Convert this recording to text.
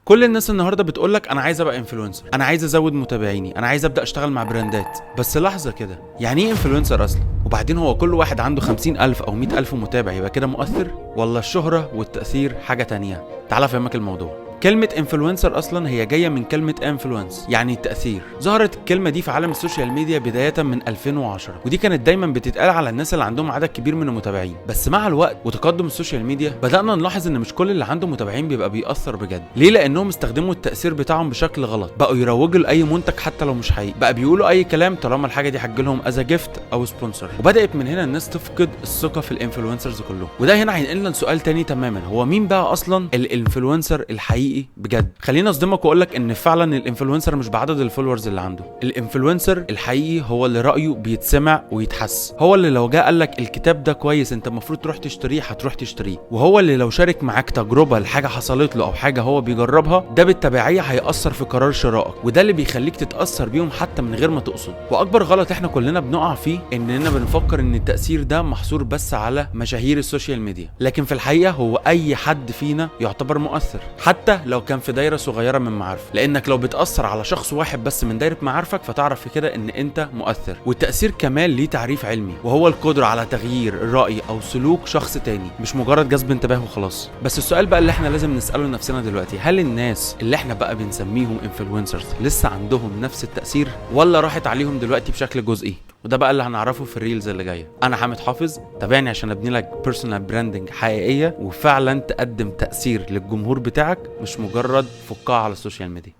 كل الناس النهارده بتقولك انا عايز ابقى انفلونسر، انا عايز ازود متابعيني، انا عايز ابدا اشتغل مع براندات. بس لحظه كده، يعني ايه انفلونسر اصلا؟ وبعدين هو كل واحد عنده 50,000 او 100,000 متابع يبقى كده مؤثر؟ ولا الشهره والتاثير حاجه تانية؟ تعال افهمك الموضوع. كلمة انفلونسر اصلا هي جاية من كلمة انفلونس، يعني التأثير. ظهرت الكلمة دي في عالم السوشيال ميديا بداية من 2010، ودي كانت دايما بتتقال على الناس اللي عندهم عدد كبير من المتابعين. بس مع الوقت وتقدم السوشيال ميديا بدأنا نلاحظ ان مش كل اللي عنده متابعين بيبقى بيأثر بجد. ليه؟ لانهم استخدموا التأثير بتاعهم بشكل غلط، بقوا يروجوا لاي منتج حتى لو مش حقيقي، بقى بيقولوا اي كلام طالما الحاجة دي هتجيلهم از جيفت او سبونسر. وبدأت من هنا الناس تفقد الثقة في الانفلونسرز كلهم. وده هنا هينقلنا لسؤال تاني تماما، هو مين بقى اصلا الانفلونسر الحقيقي بجد؟ خليني اصدمك واقول لك ان فعلا الانفلونسر مش بعدد الفولورز اللي عنده. الانفلونسر الحقيقي هو اللي رايه بيتسمع ويتحس، هو اللي لو جه قال لك الكتاب ده كويس انت المفروض تروح تشتريه هتروح تشتريه، وهو اللي لو شارك معاك تجربه لحاجه حصلت له او حاجه هو بيجربها ده بالتبعيه هيأثر في قرار شرائك، وده اللي بيخليك تتأثر بيهم حتى من غير ما تقصد. واكبر غلط احنا كلنا بنقع فيه اننا بنفكر ان التأثير ده محصور بس على مشاهير السوشيال ميديا، لكن في الحقيقه هو اي حد فينا يعتبر مؤثر حتى لو كان في دايره صغيره من معارفك، لانك لو بتأثر على شخص واحد بس من دايره معارفك فتعرف في كده ان انت مؤثر. والتأثير كمان ليه تعريف علمي، وهو القدره على تغيير الرأي او سلوك شخص تاني، مش مجرد جذب انتباه وخلاص. بس السؤال بقى اللي احنا لازم نسأله لنفسنا دلوقتي، هل الناس اللي احنا بقى بنسميهم انفلونسرز لسه عندهم نفس التأثير ولا راحت عليهم دلوقتي بشكل جزئي؟ وده بقى اللي هنعرفه في الريلز اللي جايه. انا حامد حافظ، تابعني عشان ابني لك بيرسونال براندنج حقيقيه وفعلا تقدم تأثير للجمهور بتاعك، مش مجرد فقاعه على السوشيال ميديا.